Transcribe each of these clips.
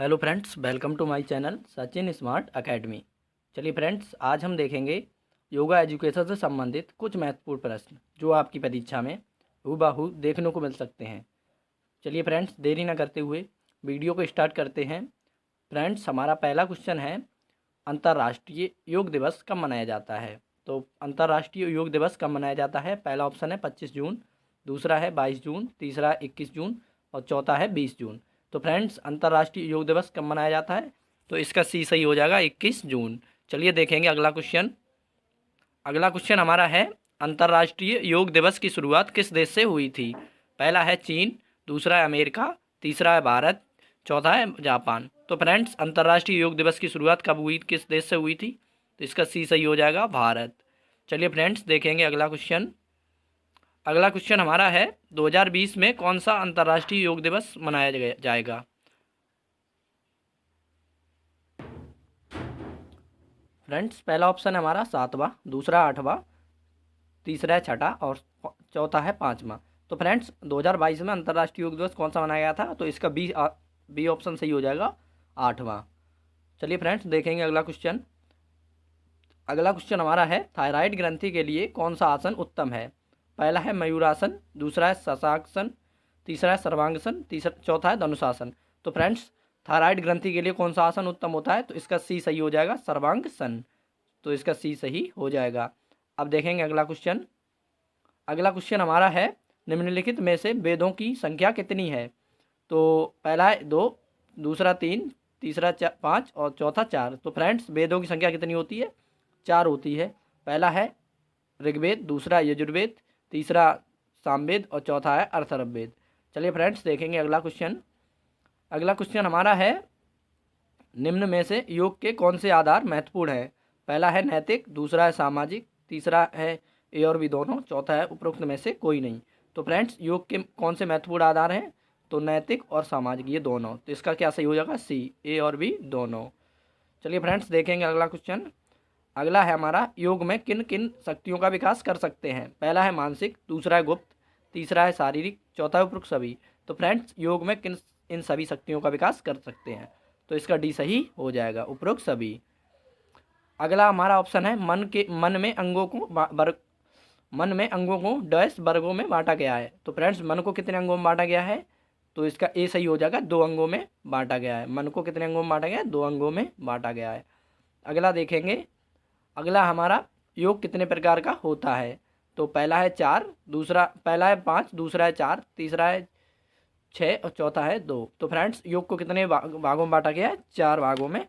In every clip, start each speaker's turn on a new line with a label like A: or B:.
A: Hello friends, welcome to my channel Sachin smart academy. चलिए friends, आज हम देखेंगे योगा एजुकेशन से संबंधित कुछ महत्वपूर्ण प्रश्न जो आपकी परीक्षा में हूबहू देखने को मिल सकते हैं। चलिए फ्रेंड्स, देरी ना करते हुए वीडियो को स्टार्ट करते हैं। फ्रेंड्स, हमारा पहला क्वेश्चन है, अंतर्राष्ट्रीय योग दिवस कब मनाया जाता है? तो अंतर्राष्ट्रीय योग दिवस कब मनाया जाता है? पहला ऑप्शन है 25 जून, दूसरा है 22 जून, तीसरा 21 जून और चौथा है 20 जून। तो फ्रेंड्स, अंतर्राष्ट्रीय योग दिवस कब मनाया जाता है? तो इसका सी सही हो जाएगा 21 जून। चलिए देखेंगे अगला क्वेश्चन। अगला क्वेश्चन हमारा है, अंतर्राष्ट्रीय योग दिवस की शुरुआत किस देश से हुई थी? पहला है चीन, दूसरा है अमेरिका, तीसरा है भारत, चौथा है जापान। तो फ्रेंड्स, अंतर्राष्ट्रीय योग दिवस की शुरुआत कब हुई, किस देश से हुई थी? तो इसका सी सही हो जाएगा भारत। चलिए फ्रेंड्स, देखेंगे अगला क्वेश्चन। अगला क्वेश्चन हमारा है, 2020 में कौन सा अंतर्राष्ट्रीय योग दिवस मनाया जाएगा? फ्रेंड्स, पहला ऑप्शन है हमारा 7वां, दूसरा 8वां, तीसरा है छठा और चौथा है 5वां। तो फ्रेंड्स, 2022 में अंतर्राष्ट्रीय योग दिवस कौन सा मनाया गया था? तो इसका बी ऑप्शन सही हो जाएगा, 8वां। चलिए फ्रेंड्स, देखेंगे अगला क्वेश्चन। अगला क्वेश्चन हमारा है, थायराइड ग्रंथि के लिए कौन सा आसन उत्तम है? पहला है मयूरासन, दूसरा है शशासन, तीसरा है सर्वांगासन, तीसरा चौथा है धनुषासन। तो फ्रेंड्स, थायराइड ग्रंथि के लिए कौन सा आसन उत्तम होता है? तो इसका सी सही हो जाएगा, सर्वांगासन। तो इसका सी सही हो जाएगा। अब देखेंगे अगला क्वेश्चन। अगला क्वेश्चन हमारा है, निम्नलिखित में से वेदों की संख्या कितनी है? तो पहला है 2, दूसरा 3, तीसरा 5 और चौथा 4। तो फ्रेंड्स, वेदों की संख्या कितनी होती है? 4 होती है। पहला है ऋग्वेद, दूसरा यजुर्वेद, तीसरा सामवेद और चौथा है अथर्ववेद। चलिए फ्रेंड्स, देखेंगे अगला क्वेश्चन। अगला क्वेश्चन हमारा है, निम्न में से योग के कौन से आधार महत्वपूर्ण है? पहला है नैतिक, दूसरा है सामाजिक, तीसरा है ए और बी दोनों, चौथा है उपरोक्त में से कोई नहीं। तो फ्रेंड्स, योग के कौन से महत्वपूर्ण आधार हैं? तो नैतिक और सामाजिक, ये दोनों। तो इसका क्या सही हो जाएगा? सी, ए और बी दोनों। चलिए फ्रेंड्स, देखेंगे अगला क्वेश्चन। अगला है हमारा, योग में किन किन शक्तियों का विकास कर सकते हैं? पहला है मानसिक, दूसरा है गुप्त, तीसरा है शारीरिक, चौथा है उपरोक्त सभी। तो फ्रेंड्स, योग में किन इन सभी शक्तियों का विकास कर सकते हैं? तो इसका डी सही हो जाएगा, उपरोक्त सभी। अगला हमारा ऑप्शन है, मन में अंगों को डैश वर्गों में बांटा गया है। तो फ्रेंड्स, मन को कितने अंगों में बांटा गया है? तो इसका ए सही हो जाएगा, 2 अंगों में बांटा गया है। मन को कितने अंगों में बांटा गया है? 2 अंगों में बांटा गया है। अगला देखेंगे। अगला हमारा, योग कितने प्रकार का होता है? तो पहला है 4, दूसरा पहला है 5, दूसरा है 4, तीसरा है 6 और चौथा है 2। तो फ्रेंड्स, योग को कितने भागों में बांटा गया है? 4 भागों में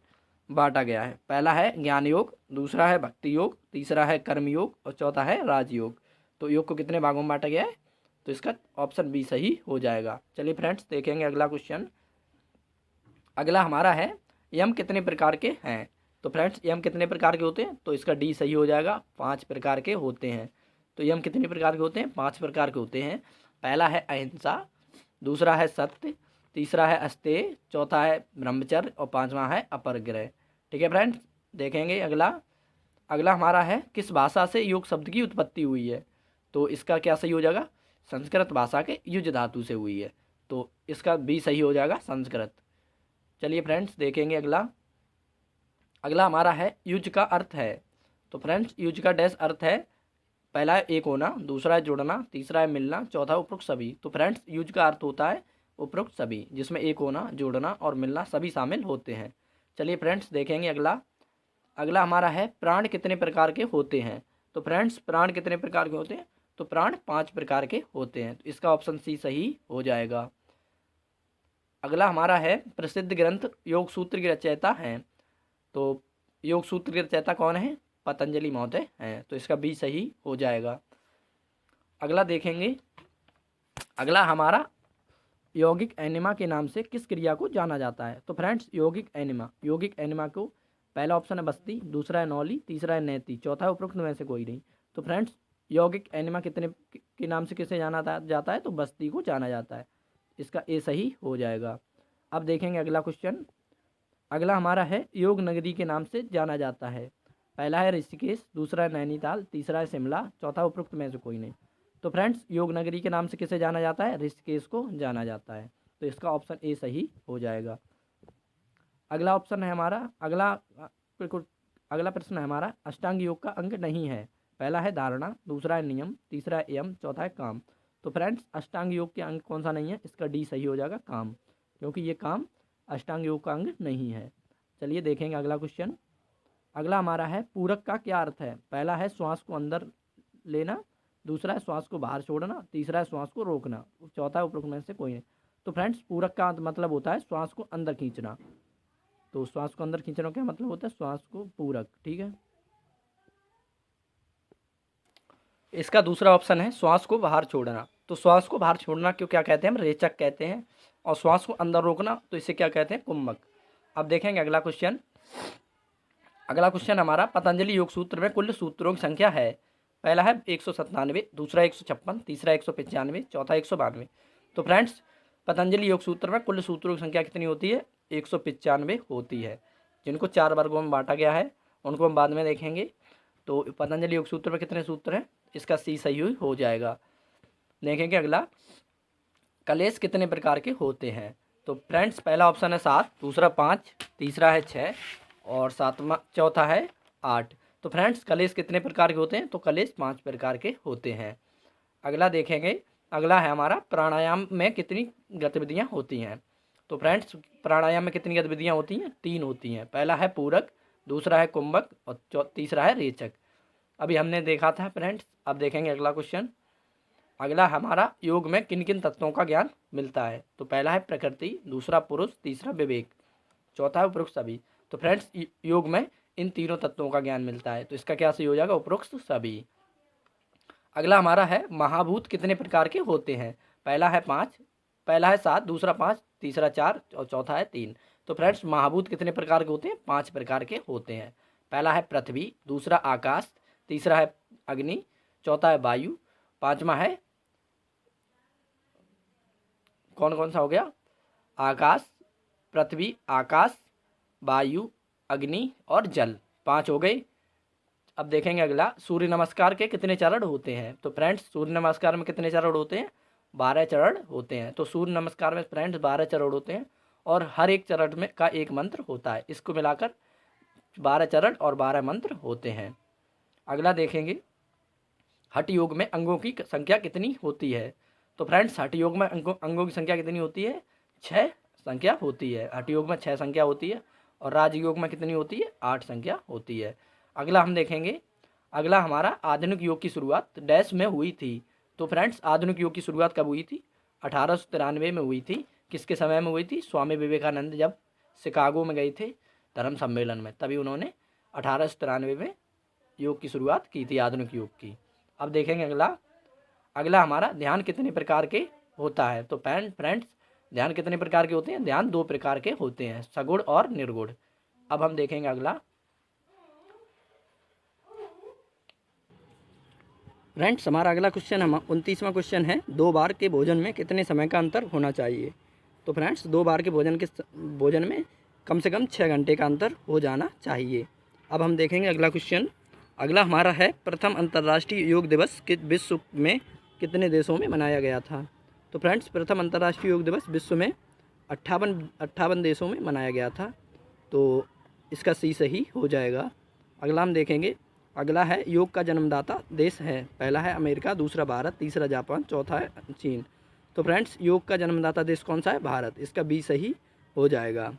A: बांटा गया है। पहला है ज्ञान योग, दूसरा है भक्ति योग, तीसरा है कर्म योग और चौथा है राजयोग। तो योग को कितने भागों में बांटा गया है? तो इसका ऑप्शन बी सही हो जाएगा। चलिए फ्रेंड्स, देखेंगे अगला क्वेश्चन। अगला हमारा है, यम कितने प्रकार के हैं? तो फ्रेंड्स, यम कितने प्रकार के होते हैं? तो इसका डी सही हो जाएगा, 5 प्रकार के होते हैं। तो यम कितने प्रकार के होते हैं? 5 प्रकार के होते हैं। पहला है अहिंसा, दूसरा है सत्य, तीसरा है अस्तेय, चौथा है ब्रह्मचर्य और 5वां है अपरिग्रह। ठीक है फ्रेंड्स, देखेंगे अगला। अगला हमारा है, किस भाषा से योग शब्द की उत्पत्ति हुई है? तो इसका क्या सही हो जाएगा? संस्कृत भाषा के युज धातु से हुई है। तो इसका बी सही हो जाएगा, संस्कृत। चलिए फ्रेंड्स, देखेंगे अगला। अगला हमारा है, युज का अर्थ है। तो फ्रेंड्स, युज का डैश अर्थ है, पहला है एक होना, दूसरा है जुड़ना, तीसरा है मिलना, चौथा उपरोक्त सभी। तो फ्रेंड्स, युज का अर्थ होता है उपरोक्त सभी, जिसमें एक होना, जुड़ना और मिलना सभी शामिल होते हैं। चलिए फ्रेंड्स, देखेंगे अगला। अगला हमारा है, प्राण कितने प्रकार के होते हैं? तो फ्रेंड्स, प्राण कितने प्रकार के होते हैं? तो प्राण 5 प्रकार के होते हैं। तो इसका ऑप्शन सी सही हो जाएगा। अगला हमारा है, प्रसिद्ध ग्रंथ योग सूत्र की रचयिता हैं। तो योग सूत्र के रचयिता कौन है? पतंजलि महोदय हैं। तो इसका बी सही हो जाएगा। अगला देखेंगे। अगला हमारा, यौगिक एनिमा के नाम से किस क्रिया को जाना जाता है? तो फ्रेंड्स, यौगिक एनिमा को, पहला ऑप्शन है बस्ती, दूसरा है नौली, तीसरा है नैति, चौथा है उपरोक्त में से कोई नहीं। तो फ्रेंड्स, यौगिक एनिमा कितने के नाम से किसे जाना जाता है? तो बस्ती को जाना जाता है। इसका ए सही हो जाएगा। अब देखेंगे अगला क्वेश्चन। अगला हमारा है, योग नगरी के नाम से जाना जाता है। पहला है ऋषिकेश, दूसरा है नैनीताल, तीसरा है शिमला, चौथा उपरोक्त में से कोई नहीं। तो फ्रेंड्स, योग नगरी के नाम से किसे जाना जाता है? ऋषिकेश को जाना जाता है। तो इसका ऑप्शन ए सही हो जाएगा। अगला ऑप्शन है हमारा, अगला प्रश्न है हमारा, अष्टांग योग का अंग नहीं है। पहला है धारणा, दूसरा है नियम, तीसरा है यम, चौथा है काम। तो फ्रेंड्स अष्टांग योग के अंग कौन सा नहीं है? इसका डी सही हो जाएगा, काम, क्योंकि ये काम अष्टांग योग का अंग नहीं है। चलिए देखेंगे अगला क्वेश्चन। अगला हमारा है पूरक का क्या अर्थ है? पहला है श्वास को अंदर लेना, दूसरा है श्वास को बाहर छोड़ना, तीसरा है श्वास को रोकना, चौथा है उपरोक्त में से कोई नहीं। तो फ्रेंड्स पूरक का मतलब होता है श्वास को अंदर खींचना। तो श्वास को अंदर खींचना क्या मतलब होता है? श्वास को पूरक, ठीक है। इसका दूसरा ऑप्शन है श्वास को बाहर छोड़ना। तो श्वास को बाहर छोड़ना क्यों क्या कहते हैं? हम रेचक कहते हैं। और श्वास को अंदर रोकना तो इसे क्या कहते हैं? कुंभक। अब देखेंगे अगला क्वेश्चन। अगला क्वेश्चन हमारा, पतंजलि योग सूत्र में कुल सूत्रों की संख्या है। पहला है 197, दूसरा 156, तीसरा 195, चौथा 192। तो फ्रेंड्स पतंजलि योग सूत्र में कुल सूत्रों की संख्या कितनी होती है? 195 होती है, जिनको 4 वर्गों में बांटा गया है, उनको हम बाद में देखेंगे। तो पतंजलि योग सूत्र में कितने सूत्र हैं? इसका सी सही हो जाएगा। देखेंगे अगला, कलेश कितने प्रकार के होते हैं? तो फ्रेंड्स पहला ऑप्शन है 7, दूसरा 5, तीसरा है 6 और चौथा है 8। तो फ्रेंड्स कलेश कितने प्रकार के होते हैं? तो कलेश 5 प्रकार के होते हैं। अगला देखेंगे, अगला है हमारा, प्राणायाम में कितनी गतिविधियां होती हैं? तो फ्रेंड्स प्राणायाम में कितनी गतिविधियां होती हैं? 3 होती हैं। पहला है पूरक, दूसरा है कुंभक और तीसरा है रेचक। अभी हमने देखा था फ्रेंड्स। अब देखेंगे अगला क्वेश्चन। अगला हमारा, योग में किन किन तत्वों का ज्ञान मिलता है? तो पहला है प्रकृति, दूसरा पुरुष, तीसरा विवेक, चौथा है उपरोक्त सभी। तो फ्रेंड्स योग में इन तीनों तत्वों का ज्ञान मिलता है, तो इसका क्या सही हो जाएगा? उपरोक्त सभी। अगला हमारा है, महाभूत कितने प्रकार के होते हैं? पहला है 7, दूसरा 5, तीसरा 4 और चौथा है 3। तो फ्रेंड्स महाभूत कितने प्रकार के होते हैं? 5 प्रकार के होते हैं। पहला है पृथ्वी, दूसरा आकाश, तीसरा है अग्नि, चौथा है वायु, पांचवा है कौन कौन सा हो गया? आकाश, पृथ्वी, आकाश, वायु, अग्नि और जल, 5 हो गए। अब देखेंगे अगला, सूर्य नमस्कार के कितने चरण होते हैं? तो फ्रेंड्स सूर्य नमस्कार में कितने चरण होते हैं? 12 चरण होते हैं। तो सूर्य नमस्कार में फ्रेंड्स 12 चरण होते हैं और हर एक चरण में का एक मंत्र होता है। इसको मिलाकर 12 चरण और 12 मंत्र होते हैं। अगला देखेंगे, हठ योग में अंगों की संख्या कितनी होती है? तो फ्रेंड्स हठ योग में अंगों की संख्या कितनी होती है? 6 संख्या होती है। हठ योग में 6 संख्या होती है और राजयोग में कितनी होती है? 8 संख्या होती है। अगला हम देखेंगे, अगला हमारा, आधुनिक योग की शुरुआत डैश में हुई थी। तो फ्रेंड्स आधुनिक योग की शुरुआत कब हुई थी? 1893 में हुई थी। किसके समय में हुई थी? स्वामी विवेकानंद जब शिकागो में गए थे धर्म सम्मेलन में, तभी उन्होंने 1893 में योग की शुरुआत की थी, आधुनिक योग की। अब देखेंगे अगला हमारा, ध्यान कितने प्रकार के होता है? तो फ्रेंड्स ध्यान कितने प्रकार के होते हैं? ध्यान 2 प्रकार के होते हैं, सगुण और निर्गुण। अब हम देखेंगे अगला। फ्रेंड्स हमारा अगला क्वेश्चन 29वां क्वेश्चन है, 2 बार के भोजन में कितने समय का अंतर होना चाहिए? तो फ्रेंड्स 2 बार के भोजन में कम से कम 6 घंटे का अंतर हो जाना चाहिए। अब हम देखेंगे अगला क्वेश्चन। अगला हमारा है, प्रथम अंतर्राष्ट्रीय योग दिवस विश्व में कितने देशों में मनाया गया था? तो फ्रेंड्स प्रथम अंतर्राष्ट्रीय योग दिवस विश्व में 58 देशों में मनाया गया था। तो इसका सी सही हो जाएगा। अगला हम देखेंगे, अगला है, योग का जन्मदाता देश है। पहला है अमेरिका, दूसरा भारत, तीसरा जापान, चौथा है चीन। तो फ्रेंड्स योग का जन्मदाता देश कौन सा है? भारत। इसका बी सही हो जाएगा।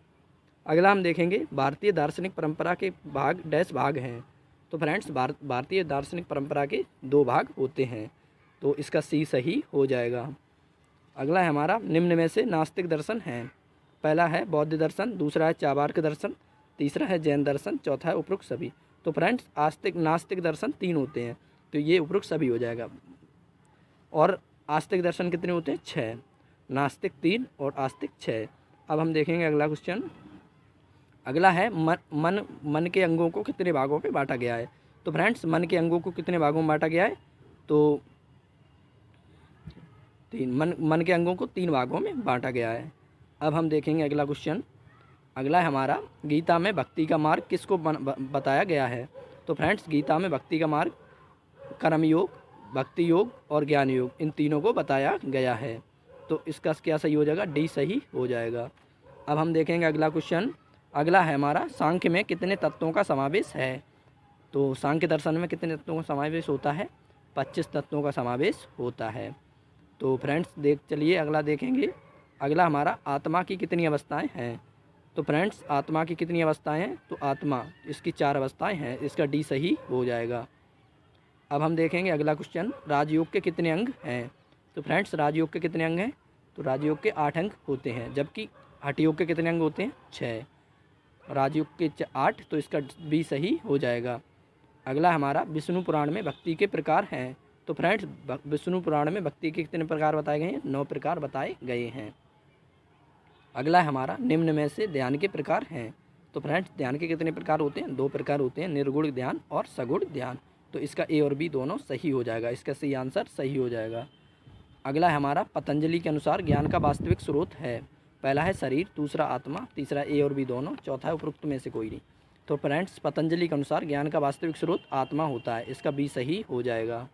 A: अगला हम देखेंगे, भारतीय दार्शनिक परंपरा के भाग डैश भाग हैं। तो फ्रेंड्स भारतीय दार्शनिक परंपरा के 2 भाग होते हैं, तो इसका सी सही हो जाएगा। अगला है हमारा, निम्न में से नास्तिक दर्शन है। पहला है बौद्ध दर्शन, दूसरा है चार्वाक दर्शन, तीसरा है जैन दर्शन, चौथा है उपरोक्त सभी। तो फ्रेंड्स नास्तिक दर्शन 3 होते हैं, तो ये उपरोक्त सभी हो जाएगा। और आस्तिक दर्शन कितने होते हैं? 6। नास्तिक 3 और आस्तिक 6। अब हम देखेंगे अगला क्वेश्चन। अगला है, मन के अंगों को कितने भागों में बांटा गया है? तो फ्रेंड्स मन के अंगों को कितने भागों में बांटा गया है? तो 3। मन के अंगों को 3 भागों में बांटा गया है। अब हम देखेंगे अगला क्वेश्चन। अगला है हमारा, गीता में भक्ति का मार्ग किसको बताया गया है? तो फ्रेंड्स गीता में भक्ति का मार्ग कर्म योग, भक्ति योग और ज्ञान योग, इन तीनों को बताया गया है। तो इसका क्या सही हो जाएगा? डी सही हो जाएगा। अब हम देखेंगे अगला क्वेश्चन। अगला है हमारा सांख्य में कितने तत्वों का समावेश है। तो सांख्य दर्शन में कितने तत्वों का समावेश होता है, 25 तत्वों का समावेश होता है। तो फ्रेंड्स चलिए अगला देखेंगे। अगला हमारा आत्मा की कितनी अवस्थाएं हैं। तो फ्रेंड्स आत्मा की कितनी अवस्थाएं हैं, तो आत्मा इसकी 4 अवस्थाएं हैं, इसका डी सही हो जाएगा। अब हम देखेंगे अगला क्वेश्चन, राजयोग के कितने अंग हैं। तो फ्रेंड्स राजयोग के कितने अंग हैं, तो राजयोग के 8 अंग होते हैं, जबकि हठयोग के कितने अंग होते हैं, 6। राजयोग के 8, तो इसका बी सही हो जाएगा। अगला हमारा विष्णु पुराण में भक्ति के प्रकार हैं। तो फ्रेंड्स विष्णु पुराण में भक्ति के कितने प्रकार बताए गए हैं, 9 प्रकार बताए गए हैं। अगला हमारा निम्न में से ध्यान के प्रकार हैं। तो फ्रेंड्स ध्यान के कितने प्रकार होते हैं, 2 प्रकार होते हैं, निर्गुण ध्यान और सगुण ध्यान। तो इसका ए और बी दोनों सही हो जाएगा, इसका सी आंसर सही हो जाएगा। अगला हमारा पतंजलि के अनुसार ज्ञान का वास्तविक स्रोत है। पहला है शरीर, दूसरा आत्मा, तीसरा ए और बी दोनों, चौथा है उपरोक्त में से कोई नहीं। तो फ्रेंड्स पतंजलि के अनुसार ज्ञान का वास्तविक स्रोत आत्मा होता है, इसका बी सही हो जाएगा।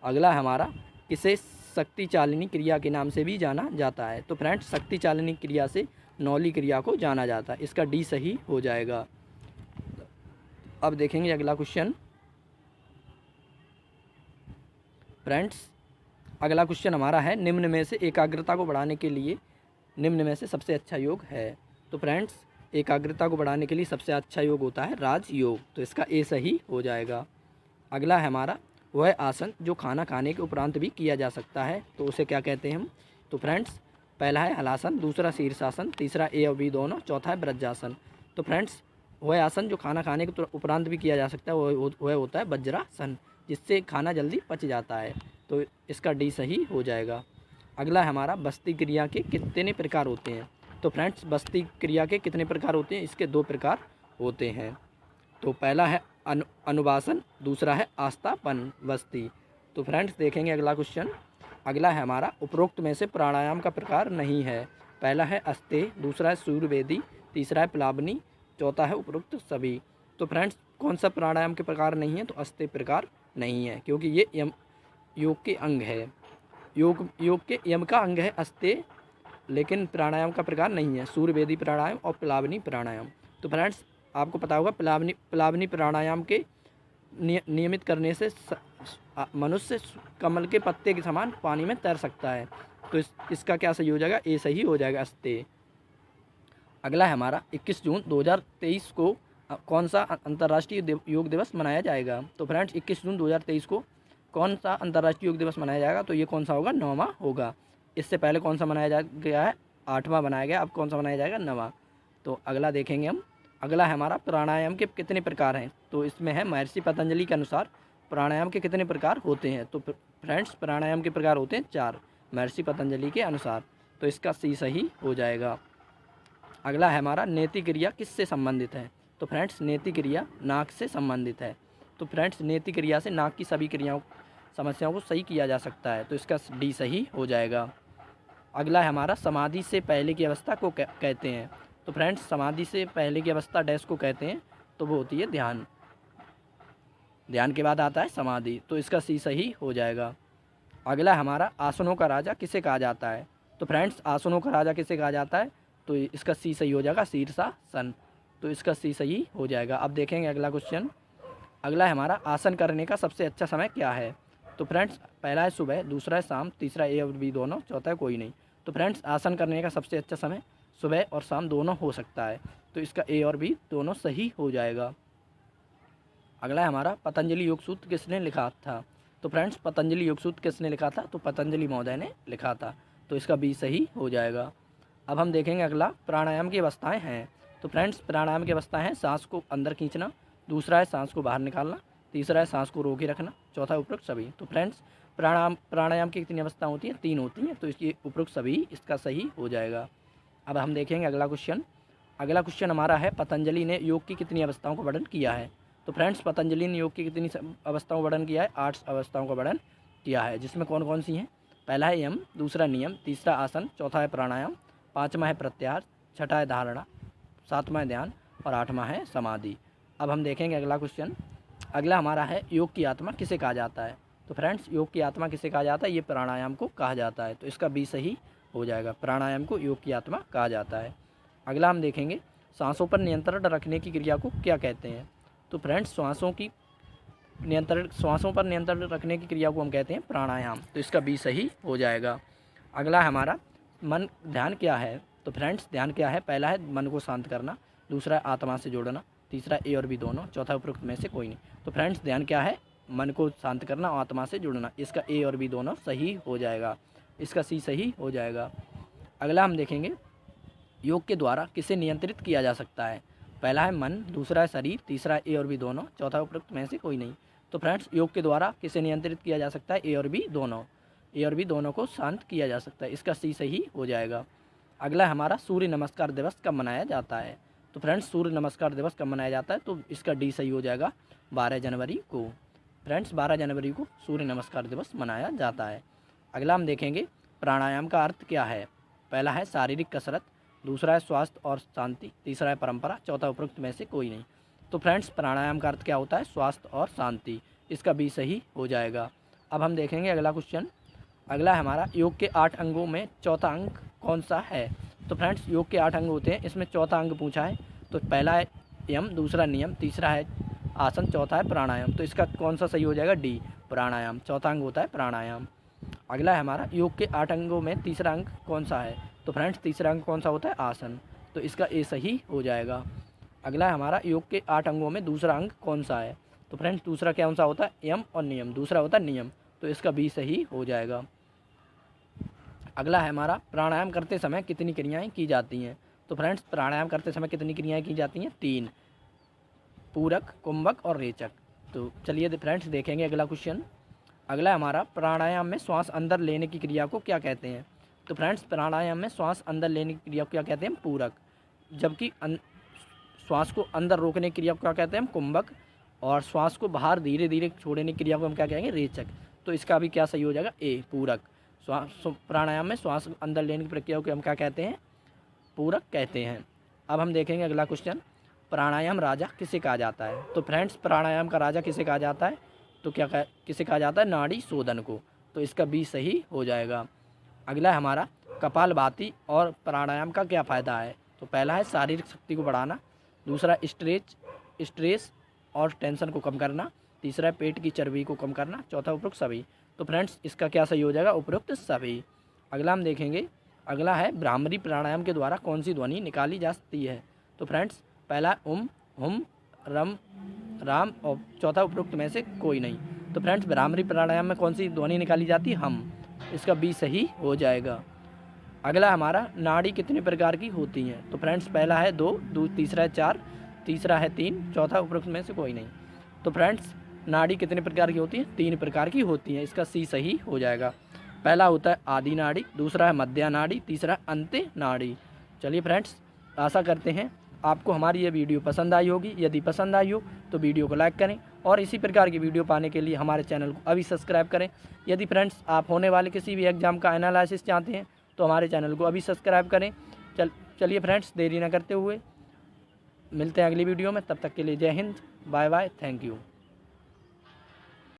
A: अगला हमारा इसे शक्ति चालिनी क्रिया के नाम से भी जाना जाता है। तो फ्रेंड्स शक्ति चालिनी क्रिया से नौली क्रिया को जाना जाता है, इसका डी सही हो जाएगा। अब देखेंगे अगला क्वेश्चन। फ्रेंड्स अगला क्वेश्चन हमारा है, निम्न में से एकाग्रता को बढ़ाने के लिए निम्न में से सबसे अच्छा योग है। तो फ्रेंड्स एकाग्रता को बढ़ाने के लिए सबसे अच्छा योग होता है राजयोग, तो इसका ए सही हो जाएगा। अगला है हमारा, वह आसन जो खाना खाने के उपरांत भी किया जा सकता है, तो उसे क्या कहते हैं हम। तो फ्रेंड्स पहला है हलासन, दूसरा शीर्षासन, तीसरा ए और बी दोनों, चौथा है वज्रासन। तो फ्रेंड्स वह आसन जो खाना खाने के उपरांत भी किया जा सकता है वह होता है वज्रासन, जिससे खाना जल्दी पच जाता है, तो इसका डी सही हो जाएगा। अगला है हमारा, बस्ती क्रिया के कितने प्रकार होते हैं। तो फ्रेंड्स बस्ती क्रिया के कितने प्रकार होते हैं, इसके 2 प्रकार होते हैं। तो पहला है अनुवासन, दूसरा है आस्थापन बस्ती। तो फ्रेंड्स देखेंगे अगला क्वेश्चन। अगला है हमारा, उपरोक्त में से प्राणायाम का प्रकार नहीं है। पहला है अस्ते, दूसरा है सूर्यवेदी, तीसरा है प्लावनी, चौथा है उपरोक्त सभी। तो फ्रेंड्स कौन सा प्राणायाम के प्रकार नहीं है, तो अस्ते प्रकार नहीं है, क्योंकि ये योग के अंग है। योग के यम का अंग है अस्ते, लेकिन प्राणायाम का प्रकार नहीं है, सूर्यवेदी प्राणायाम और प्लावनी प्राणायाम। तो फ्रेंड्स आपको पता होगा प्लावनी प्राणायाम के नियमित करने से मनुष्य कमल के पत्ते के समान पानी में तैर सकता है, तो इसका क्या सही हो जाएगा, ए सही हो जाएगा, अस्ते। अगला है हमारा, 21 जून 2023 को कौन सा अंतर्राष्ट्रीय योग दिवस मनाया जाएगा। तो फ्रेंड्स 21 जून 2023 को कौन सा अंतर्राष्ट्रीय योग दिवस मनाया जाएगा, तो ये कौन सा होगा, 9वां होगा। इससे पहले कौन सा मनाया गया है, 8वां बनाया गया, अब कौन सा मनाया जाएगा, 9वां। तो अगला देखेंगे हम। अगला है हमारा, प्राणायाम के कितने प्रकार हैं। तो इसमें है महर्षि पतंजलि के अनुसार प्राणायाम के कितने प्रकार होते हैं। तो फ्रेंड्स प्राणायाम के प्रकार होते हैं 4 महर्षि पतंजलि के अनुसार, तो इसका सी सही हो जाएगा। अगला है हमारा, नेति क्रिया किससे संबंधित है। तो फ्रेंड्स नेति क्रिया नाक से संबंधित है। तो फ्रेंड्स नेति क्रिया से नाक की सभी समस्याओं को सही किया जा सकता है, तो इसका डी सही हो जाएगा। अगला है हमारा, समाधि से पहले की अवस्था को कहते हैं। तो फ्रेंड्स समाधि से पहले की अवस्था डैश को कहते हैं, तो वो होती है ध्यान। ध्यान के बाद आता है समाधि, तो इसका सी सही हो जाएगा। अगला हमारा, आसनों का राजा किसे कहा जाता है। तो फ्रेंड्स आसनों का राजा किसे कहा जाता है, तो इसका सी सही हो जाएगा, शीर्षासन, तो इसका सी सही हो जाएगा। अब देखेंगे अगला क्वेश्चन। अगला है हमारा, आसन करने का सबसे अच्छा समय क्या है। तो फ्रेंड्स पहला है सुबह, दूसरा है शाम, तीसरा ए और बी दोनों, चौथा है कोई नहीं। तो फ्रेंड्स आसन करने का सबसे अच्छा समय सुबह और शाम दोनों हो सकता है, तो इसका ए और बी दोनों सही हो जाएगा। अगला है हमारा, पतंजलि योग सूत्र किसने लिखा था। तो फ्रेंड्स पतंजलि योग सूत्र किसने लिखा था, तो पतंजलि महोदय ने लिखा था, तो इसका बी सही हो जाएगा। अब हम देखेंगे अगला, प्राणायाम की अवस्थाएं हैं। तो फ्रेंड्स प्राणायाम की अवस्थाएं हैं, सांस को अंदर खींचना, दूसरा है सांस को बाहर निकालना, तीसरा है सांस को रोके रखना, चौथा उपरोक्त सभी। तो फ्रेंड्स प्राणायाम की कितनी अवस्था होती हैं, 3 होती हैं, तो इसकी उपरोक्त सभी इसका सही हो जाएगा। अब हम देखेंगे अगला क्वेश्चन। अगला क्वेश्चन हमारा है, पतंजलि ने योग की कितनी अवस्थाओं का वर्णन किया है। तो फ्रेंड्स पतंजलि ने योग की कितनी अवस्थाओं का वर्णन किया है, 8 अवस्थाओं का वर्णन किया है, जिसमें कौन कौन सी हैं। पहला है यम, दूसरा नियम, तीसरा आसन, चौथा है प्राणायाम, 5वां है प्रत्याहार, छठा है धारणा, 7वां है ध्यान और 8वां है समाधि। अब हम देखेंगे अगला क्वेश्चन। अगला हमारा है, योग की आत्मा किसे कहा जाता है। तो फ्रेंड्स योग की आत्मा किसे कहा जाता है, ये प्राणायाम को कहा जाता है, तो इसका बी सही हो जाएगा, प्राणायाम को योग की आत्मा कहा जाता है। अगला हम देखेंगे, सांसों पर नियंत्रण रखने की क्रिया को क्या कहते हैं? तो फ्रेंड्स सांसों पर नियंत्रण रखने की क्रिया को हम कहते हैं प्राणायाम। तो इसका बी सही हो जाएगा। अगला हमारा ध्यान क्या है? तो फ्रेंड्स ध्यान क्या है? पहला है मन को शांत करना, दूसरा है आत्मा से जुड़ना, तीसरा ए और बी दोनों, चौथा उपरोक्त में से कोई नहीं। तो फ्रेंड्स ध्यान क्या है? मन को शांत करना, आत्मा से जुड़ना। इसका ए और बी दोनों सही हो जाएगा। इसका सी सही हो जाएगा। अगला हम देखेंगे योग के द्वारा किसे नियंत्रित किया जा सकता है? पहला है मन, दूसरा है शरीर, तीसरा है ए और बी दोनों, चौथा उपरोक्त में से कोई नहीं। तो फ्रेंड्स योग के द्वारा किसे नियंत्रित किया जा सकता है? ए और बी दोनों। ए और बी दोनों को शांत किया जा सकता है। इसका सी सही हो जाएगा। अगला हमारा सूर्य नमस्कार दिवस कब मनाया जाता है? तो फ्रेंड्स सूर्य नमस्कार दिवस कब मनाया जाता है? तो इसका डी सही हो जाएगा, 12 जनवरी को। फ्रेंड्स 12 जनवरी को सूर्य नमस्कार दिवस मनाया जाता है। अगला हम देखेंगे प्राणायाम का अर्थ क्या है? पहला है शारीरिक कसरत, दूसरा है स्वास्थ्य और शांति, तीसरा है परंपरा, चौथा उपरोक्त में से कोई नहीं। तो फ्रेंड्स प्राणायाम का अर्थ क्या होता है? स्वास्थ्य और शांति। इसका बी सही हो जाएगा। अब हम देखेंगे अगला क्वेश्चन। अगला है हमारा योग के 8 अंगों में चौथा अंग कौन सा है? तो फ्रेंड्स योग के 8 अंग होते हैं, इसमें चौथा अंग पूछा है। तो पहला है यम, दूसरा नियम, तीसरा है आसन, चौथा है प्राणायाम। तो इसका कौन सा सही हो जाएगा? डी, प्राणायाम। चौथा अंग होता है प्राणायाम। अगला है हमारा योग के 8 अंगों में तीसरा अंग कौन सा है? तो फ्रेंड्स तीसरा अंग कौन सा होता है? आसन। तो इसका ए सही हो जाएगा। अगला है हमारा योग के 8 अंगों में दूसरा अंग कौन सा है? तो फ्रेंड्स दूसरा कौन सा होता है? यम और नियम। दूसरा होता है नियम। तो इसका बी सही हो जाएगा। अगला है हमारा प्राणायाम करते समय कितनी क्रियाएं की जाती हैं? तो फ्रेंड्स प्राणायाम करते समय कितनी क्रियाएं की जाती हैं? 3, पूरक, कुंभक और रेचक। तो चलिए फ्रेंड्स देखेंगे अगला क्वेश्चन। अगला हमारा प्राणायाम में श्वास अंदर लेने की क्रिया को क्या कहते हैं? तो फ्रेंड्स प्राणायाम में श्वास अंदर लेने की क्रिया को क्या कहते हैं? पूरक। जबकि श्वास को अंदर रोकने की क्रिया को क्या कहते हैं? हम कुंभक। और श्वास को बाहर धीरे धीरे छोड़ने की क्रिया को हम क्या कहेंगे? रेचक। तो इसका भी क्या सही हो जाएगा? ए, पूरक। प्राणायाम में श्वास अंदर लेने की प्रक्रिया को हम क्या कहते हैं? पूरक कहते हैं। अब हम देखेंगे अगला क्वेश्चन। प्राणायाम राजा किसे कहा जाता है? तो फ्रेंड्स प्राणायाम का राजा किसे कहा जाता है? तो किसे कहा जाता है? नाड़ी शोधन को। तो इसका बी सही हो जाएगा। अगला है हमारा कपालभाति और प्राणायाम का क्या फ़ायदा है? तो पहला है शारीरिक शक्ति को बढ़ाना, दूसरा स्ट्रेस और टेंशन को कम करना, तीसरा है पेट की चर्बी को कम करना, चौथा उपरोक्त सभी। तो फ्रेंड्स इसका क्या सही हो जाएगा? उपरोक्त सभी। अगला हम देखेंगे। अगला है भ्रामरी प्राणायाम के द्वारा कौन सी ध्वनि निकाली जा सकती है? तो फ्रेंड्स पहला ओम, हुम, रम, राम और चौथा उपरोक्त में से कोई नहीं। तो फ्रेंड्स भ्रामरी प्राणायाम में कौन सी ध्वनि निकाली जाती है? हम। इसका बी सही हो जाएगा। अगला हमारा नाड़ी कितने प्रकार की होती हैं? तो फ्रेंड्स पहला है 2, तीसरा है 4, तीसरा है 3, चौथा उपरोक्त में से कोई नहीं। तो फ्रेंड्स नाड़ी कितने प्रकार की होती है? 3 प्रकार की होती हैं। इसका सी सही हो जाएगा। पहला होता है आदि नाड़ी, दूसरा है मध्य नाड़ी, तीसरा अंत्य नाड़ी। चलिए फ्रेंड्स आशा करते हैं आपको हमारी ये वीडियो पसंद आई होगी। यदि पसंद आई हो तो वीडियो को लाइक करें और इसी प्रकार की वीडियो पाने के लिए हमारे चैनल को अभी सब्सक्राइब करें। यदि फ्रेंड्स आप होने वाले किसी भी एग्ज़ाम का एनालिसिस चाहते हैं तो हमारे चैनल को अभी सब्सक्राइब करें। चलिए फ्रेंड्स देरी न करते हुए मिलते हैं अगली वीडियो में। तब तक के लिए जय हिंद, बाय बाय, थैंक यू।